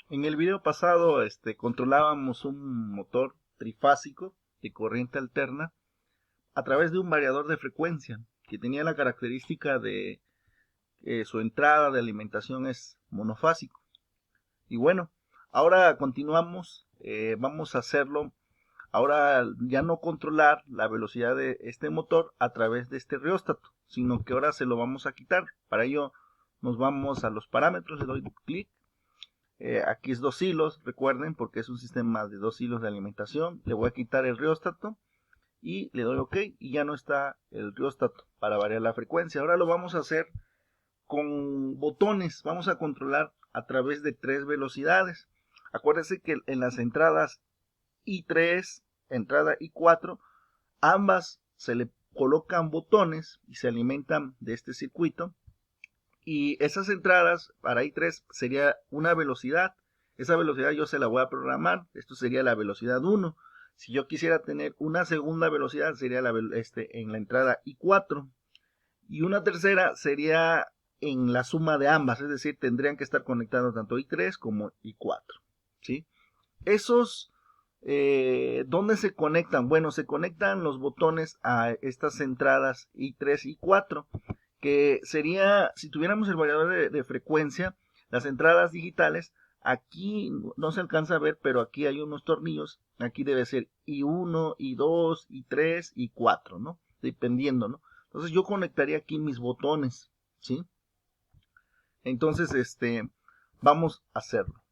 En el video pasado controlábamos un motor trifásico de corriente alterna a través de un variador de frecuencia que tenía la característica de que su entrada de alimentación es monofásico. Y bueno, ahora continuamos, vamos a hacerlo, ahora ya no controlar la velocidad de este motor a través de este rióstato, sino que ahora se lo vamos a quitar. Para ello nos vamos a los parámetros, le doy clic. Aquí es 2 hilos, recuerden, porque es un sistema de 2 hilos de alimentación. Le voy a quitar el rióstato y le doy OK y ya no está el rióstato para variar la frecuencia. Ahora lo vamos a hacer con botones. Vamos a controlar a través de 3 velocidades. Acuérdense que en las entradas I3, entrada I4, ambas se le colocan botones y se alimentan de este circuito. Y esas entradas para I3 sería una velocidad. Esa velocidad yo se la voy a programar. Esto sería la velocidad 1. Si yo quisiera tener una segunda velocidad sería en la entrada I4. Y una tercera sería en la suma de ambas. Es decir, tendrían que estar conectados tanto I3 como I4. ¿Sí? Esos, ¿dónde se conectan? Bueno, se conectan los botones a estas entradas I3 y I4. Que sería, si tuviéramos el variador de frecuencia, las entradas digitales, aquí no se alcanza a ver, pero aquí hay unos tornillos, aquí debe ser I1, I2, I3, I4, ¿no? Dependiendo, ¿no? Entonces yo conectaría aquí mis botones, ¿sí? Entonces, vamos a hacerlo.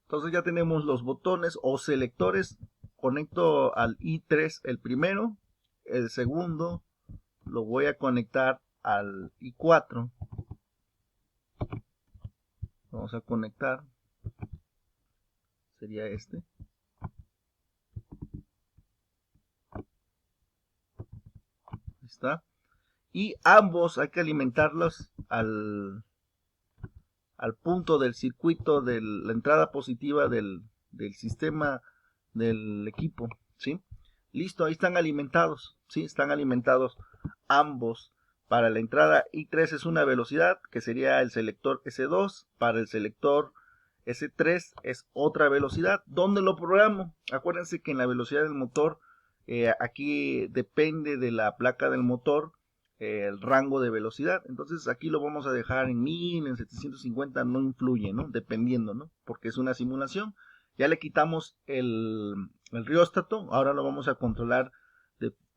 Entonces ya tenemos los botones o selectores, conecto al I3 el primero, el segundo, lo voy a conectar al I4. Vamos a conectar. Sería este. Ahí está. Y ambos hay que alimentarlos al punto del circuito de la entrada positiva del sistema del equipo. ¿Sí? Listo, ahí están alimentados. ¿Sí? Están alimentados ambos. Para la entrada I3 es una velocidad que sería el selector S2. Para el selector S3 es otra velocidad. ¿Dónde lo programo? Acuérdense que en la velocidad del motor, aquí depende de la placa del motor, el rango de velocidad. Entonces aquí lo vamos a dejar en 1000, en 750, no influye, ¿no? Dependiendo, ¿no? Porque es una simulación. Ya le quitamos el rióstato. Ahora lo vamos a controlar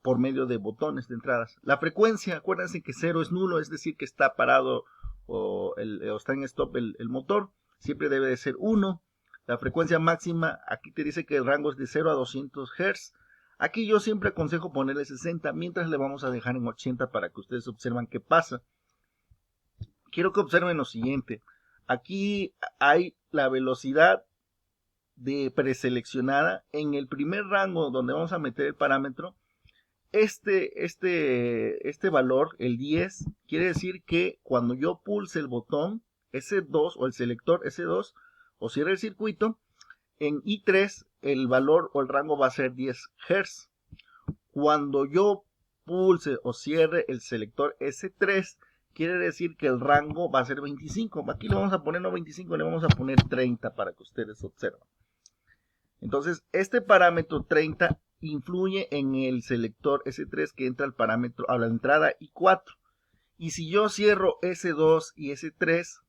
por medio de botones de entradas. La frecuencia, acuérdense que 0 es nulo, es decir, que está parado o está en stop el motor. Siempre debe de ser 1. La frecuencia máxima, aquí te dice que el rango es de 0 a 200 Hz. Aquí yo siempre aconsejo ponerle 60, mientras le vamos a dejar en 80 para que ustedes observen qué pasa. Quiero que observen lo siguiente. Aquí hay la velocidad preseleccionada. En el primer rango donde vamos a meter el parámetro, este valor, el 10, quiere decir que cuando yo pulse el botón S2 o el selector S2 o cierre el circuito, en I3 el valor o el rango va a ser 10 Hz. Cuando yo pulse o cierre el selector S3, quiere decir que el rango va a ser 25. Aquí lo vamos a poner no 25, le vamos a poner 30 para que ustedes observen. Entonces, este parámetro 30 influye en el selector S3 que entra al parámetro a la entrada I4. Y si yo cierro S2 y S3,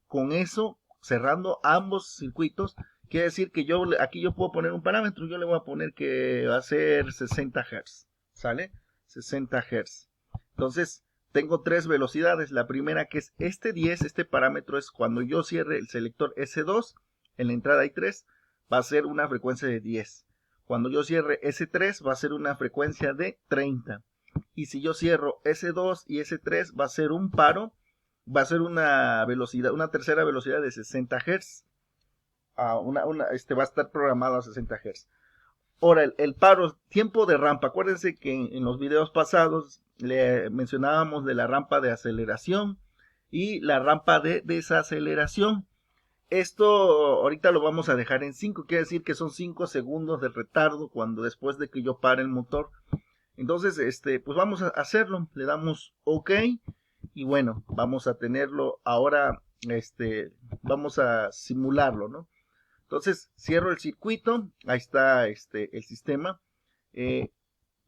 con eso, cerrando ambos circuitos, quiere decir que aquí yo puedo poner un parámetro. Yo le voy a poner que va a ser 60 Hz. ¿Sale? 60 Hz. Entonces, tengo 3 velocidades. La primera, que es este 10, este parámetro es cuando yo cierre el selector S2 en la entrada I3, va a ser una frecuencia de 10. Cuando yo cierre S3 va a ser una frecuencia de 30. Y si yo cierro S2 y S3 va a ser un paro, va a ser una velocidad, una tercera velocidad de 60 Hz. Va a estar programado a 60 Hz. Ahora, el paro, tiempo de rampa. Acuérdense que en los videos pasados le mencionábamos de la rampa de aceleración y la rampa de desaceleración. Esto ahorita lo vamos a dejar en 5, quiere decir que son 5 segundos de retardo después de que yo pare el motor. Entonces, pues vamos a hacerlo, le damos OK y bueno, vamos a tenerlo ahora vamos a simularlo, ¿no? Entonces cierro el circuito, ahí está el sistema.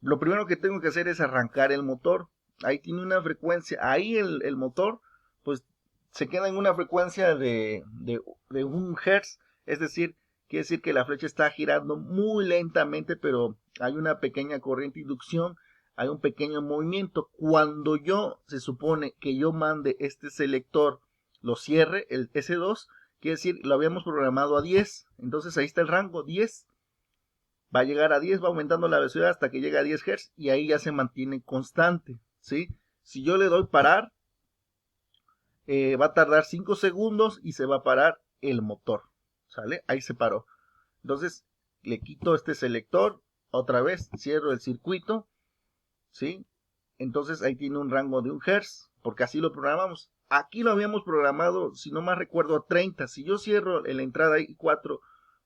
Lo primero que tengo que hacer es arrancar el motor. Ahí tiene una frecuencia, ahí el motor pues se queda en una frecuencia de 1 Hz, es decir, quiere decir que la flecha está girando muy lentamente, pero hay una pequeña corriente de inducción, hay un pequeño movimiento. Cuando se supone que yo mande este selector, lo cierre, el S2, quiere decir, lo habíamos programado a 10, entonces ahí está el rango, 10. Va a llegar a 10, va aumentando la velocidad hasta que llega a 10 Hz y ahí ya se mantiene constante, ¿sí? Si yo le doy parar, va a tardar 5 segundos y se va a parar el motor, ¿sale? Ahí se paró. Entonces le quito este selector, otra vez cierro el circuito, ¿sí? Entonces ahí tiene un rango de 1 Hz, porque así lo programamos. Aquí lo habíamos programado, si no más recuerdo, a 30. Si yo cierro en la entrada I4,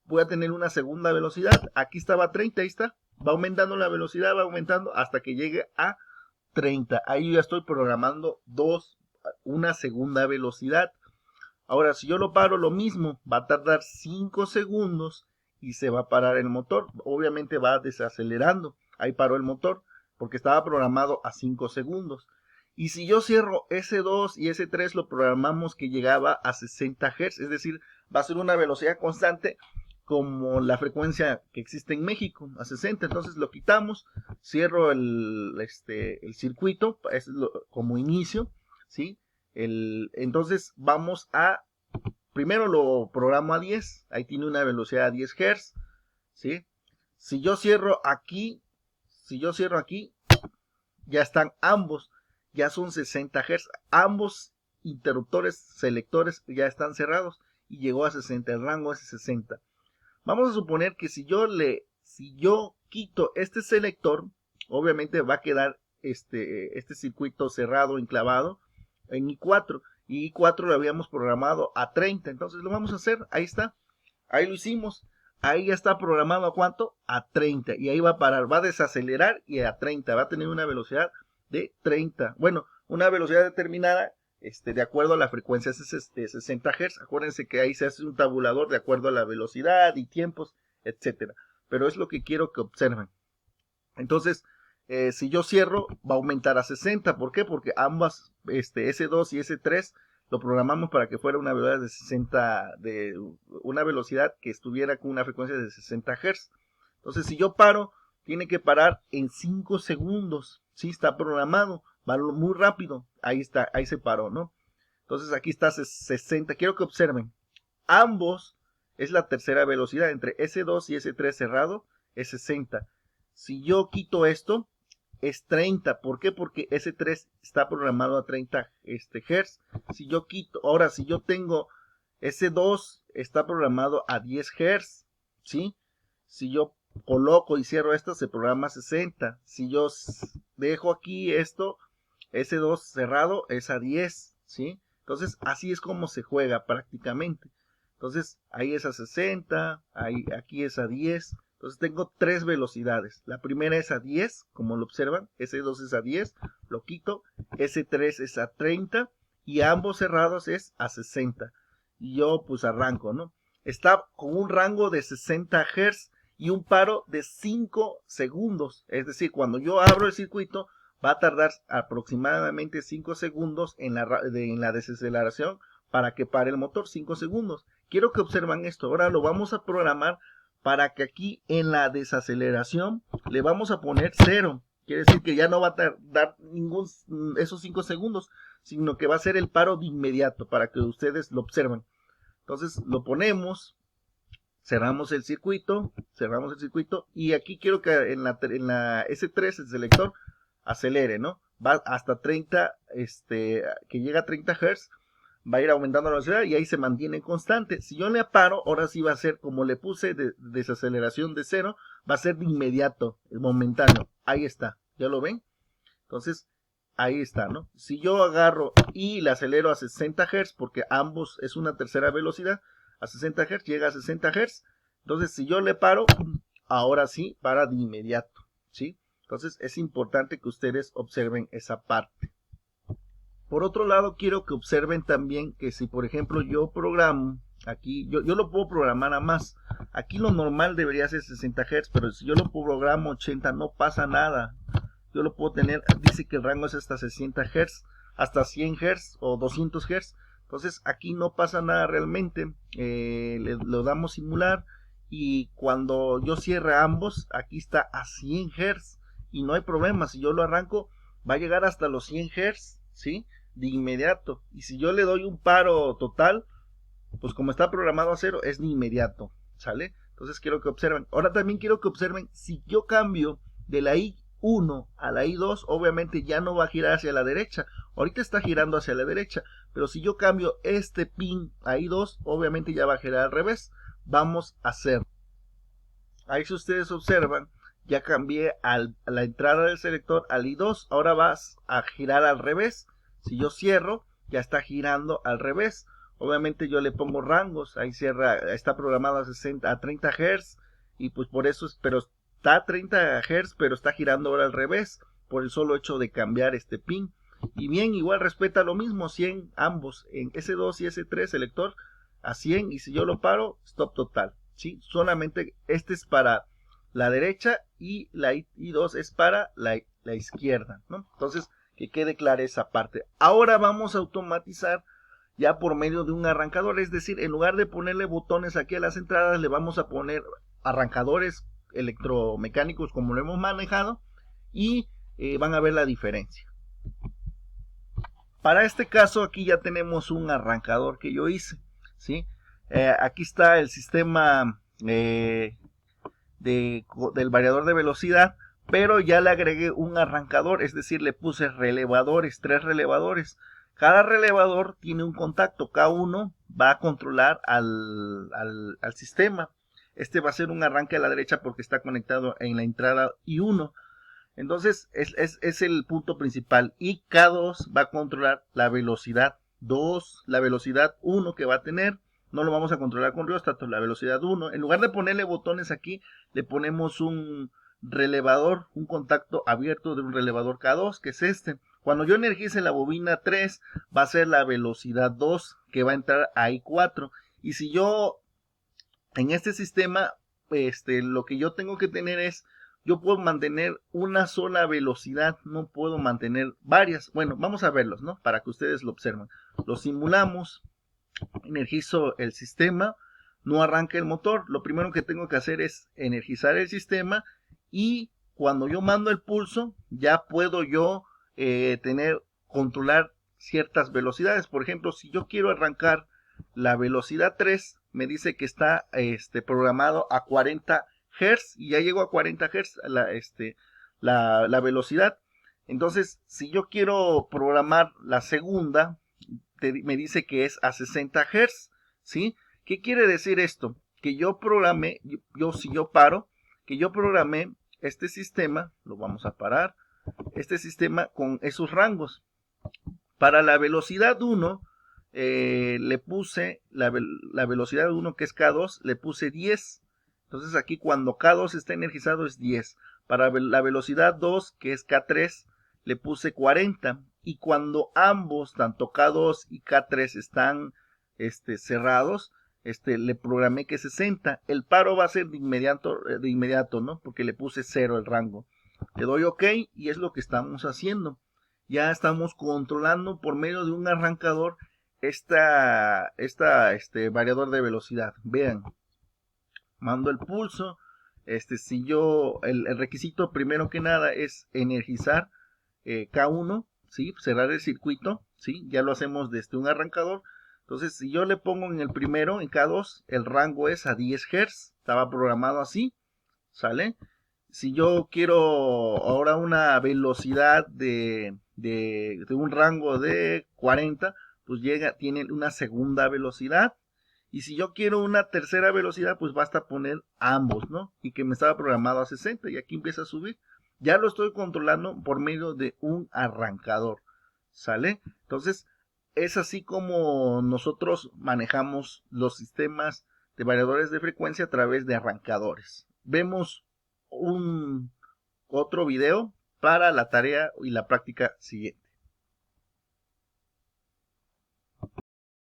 voy a tener una segunda velocidad. Aquí estaba a 30, ahí está. Va aumentando la velocidad, va aumentando hasta que llegue a 30. Ahí ya estoy programando una segunda velocidad. Ahora, si yo lo paro, lo mismo, va a tardar 5 segundos y se va a parar el motor. Obviamente va desacelerando. Ahí paró el motor porque estaba programado a 5 segundos. Y si yo cierro S2 y S3, lo programamos que llegaba a 60 Hz, es decir, va a ser una velocidad constante como la frecuencia que existe en México, a 60. Entonces lo quitamos, cierro el circuito como inicio, ¿sí? Entonces vamos primero lo programo a 10, ahí tiene una velocidad a 10 Hz, ¿sí? Si yo cierro aquí, ya están ambos, ya son 60 Hz, ambos interruptores selectores ya están cerrados y llegó a 60, el rango es 60. Vamos a suponer que si yo quito este selector, obviamente va a quedar este circuito cerrado, enclavado en I4, y I4 lo habíamos programado a 30, entonces lo vamos a hacer, ahí está, ahí lo hicimos, ahí ya está programado a cuánto, a 30, y ahí va a parar, va a desacelerar y a 30, va a tener una velocidad de 30, bueno, una velocidad determinada de acuerdo a la frecuencia de 60 Hz. Acuérdense que ahí se hace un tabulador de acuerdo a la velocidad y tiempos, etcétera. Pero es lo que quiero que observen. Entonces, si yo cierro, va a aumentar a 60. ¿Por qué? Porque ambas, S2 y S3, lo programamos para que fuera una velocidad de 60, de una velocidad que estuviera con una frecuencia de 60 Hz. Entonces, si yo paro, tiene que parar en 5 segundos. Sí, está programado, va muy rápido. Ahí está, ahí se paró, ¿no? Entonces aquí está 60. Quiero que observen. Ambos es la tercera velocidad. Entre S2 y S3 cerrado es 60. Si yo quito esto, es 30. ¿Por qué? Porque S3 está programado a 30 Hz. Si yo quito, ahora si yo tengo S2 está programado a 10 Hz. ¿Sí? Si yo coloco y cierro esto, se programa a 60. Si yo dejo aquí esto, S2 cerrado es a 10, ¿sí? Entonces, así es como se juega prácticamente. Entonces, ahí es a 60, aquí es a 10. Entonces, tengo tres velocidades. La primera es a 10, como lo observan. S2 es a 10, lo quito. S3 es a 30 y ambos cerrados es a 60. Y yo pues arranco, ¿no? Está con un rango de 60 Hz y un paro de 5 segundos. Es decir, cuando yo abro el circuito, va a tardar aproximadamente 5 segundos en la desaceleración para que pare el motor, 5 segundos. Quiero que observen esto. Ahora lo vamos a programar para que aquí en la desaceleración le vamos a poner 0. Quiere decir que ya no va a tardar esos 5 segundos, sino que va a ser el paro de inmediato para que ustedes lo observen. Entonces lo ponemos, cerramos el circuito y aquí quiero que en la S3 el selector acelere, ¿no? Va hasta 30, que llega a 30 Hz, va a ir aumentando la velocidad y ahí se mantiene constante. Si yo le paro, ahora sí va a ser como le puse de desaceleración de 0, va a ser de inmediato, momentáneo. Ahí está, ¿ya lo ven? Entonces, ahí está, ¿no? Si yo agarro y le acelero a 60 Hz, porque ambos es una tercera velocidad, a 60 Hz, llega a 60 Hz. Entonces, si yo le paro, ahora sí, para de inmediato, ¿sí? Entonces, es importante que ustedes observen esa parte. Por otro lado, quiero que observen también que si por ejemplo yo programo aquí, yo lo puedo programar a más. Aquí lo normal debería ser 60 Hz, pero si yo lo programo 80 no pasa nada. Yo lo puedo tener, dice que el rango es hasta 60 Hz, hasta 100 Hz o 200 Hz. Entonces aquí no pasa nada realmente. Lo damos simular y cuando yo cierre ambos, aquí está a 100 Hz y no hay problema. Si yo lo arranco, va a llegar hasta los 100 Hz, ¿sí? De inmediato. Y si yo le doy un paro total, pues como está programado a 0, es de inmediato, ¿sale? Entonces quiero que observen. Ahora también quiero que observen, si yo cambio de la I1 a la I2, obviamente ya no va a girar hacia la derecha. Ahorita está girando hacia la derecha, pero si yo cambio este pin a I2, obviamente ya va a girar al revés. Vamos a hacer. Ahí si ustedes observan, ya cambié a la entrada del selector al I2. Ahora vas a girar al revés. Si yo cierro, ya está girando al revés. Obviamente yo le pongo rangos, ahí cierra, está programado a 30 Hz y pues por eso, pero está a 30 Hz, pero está girando ahora al revés, por el solo hecho de cambiar este pin. Y bien, igual respeta lo mismo, 100 ambos, en S2 y S3 selector a 100 y si yo lo paro, stop total, ¿sí? Solamente este es para la derecha y la I2 es para la izquierda, ¿no? Entonces, que quede clara esa parte. Ahora vamos a automatizar ya por medio de un arrancador, es decir, en lugar de ponerle botones aquí a las entradas, le vamos a poner arrancadores electromecánicos como lo hemos manejado y van a ver la diferencia. Para este caso aquí ya tenemos un arrancador que yo hice, ¿sí? Aquí está el sistema del variador de velocidad, pero ya le agregué un arrancador, es decir, le puse relevadores, 3 relevadores. Cada relevador tiene un contacto, cada uno va a controlar al sistema. Este va a ser un arranque a la derecha porque está conectado en la entrada I1. Entonces es el punto principal. Y K2 va a controlar la velocidad 2, la velocidad 1 que va a tener. No lo vamos a controlar con rióstato, la velocidad 1. En lugar de ponerle botones aquí, le ponemos un relevador, un contacto abierto de un relevador K2, que es este. Cuando yo energice la bobina 3, va a ser la velocidad 2 que va a entrar a I4. Y si yo, en este sistema, lo que yo tengo que tener es, yo puedo mantener una sola velocidad, no puedo mantener varias. Bueno, vamos a verlos, ¿no? Para que ustedes lo observen. Lo simulamos, energizo el sistema, no arranca el motor. Lo primero que tengo que hacer es energizar el sistema y cuando yo mando el pulso, ya puedo yo controlar ciertas velocidades. Por ejemplo, si yo quiero arrancar la velocidad 3, me dice que está programado a 40 Hz y ya llegó a 40 Hz la velocidad. Entonces, si yo quiero programar la segunda, me dice que es a 60 Hz, ¿sí? ¿Qué quiere decir esto? Que yo programé, si yo paro, que yo programé este sistema, lo vamos a parar, este sistema con esos rangos. Para la velocidad 1, le puse la velocidad 1 que es K2, le puse 10. Entonces aquí cuando K2 está energizado es 10. Para la velocidad 2 que es K3, le puse 40. Y cuando ambos, tanto K2 y K3 están cerrados, le programé que 60. El paro va a ser de inmediato, ¿no? Porque le puse 0 el rango. Le doy OK y es lo que estamos haciendo. Ya estamos controlando por medio de un arrancador variador de velocidad. Vean, mando el pulso. Si yo, el requisito primero que nada es energizar K1, ¿sí? Cerrar el circuito, ¿sí? Ya lo hacemos desde un arrancador. Entonces, si yo le pongo en el primero, en K2, el rango es a 10 Hz. Estaba programado así, ¿sale? Si yo quiero ahora una velocidad de un rango de 40, pues tiene una segunda velocidad. Y si yo quiero una tercera velocidad, pues basta poner ambos, ¿no? Y que me estaba programado a 60 y aquí empieza a subir. Ya lo estoy controlando por medio de un arrancador, ¿sale? Entonces, es así como nosotros manejamos los sistemas de variadores de frecuencia a través de arrancadores. Vemos otro video para la tarea y la práctica siguiente.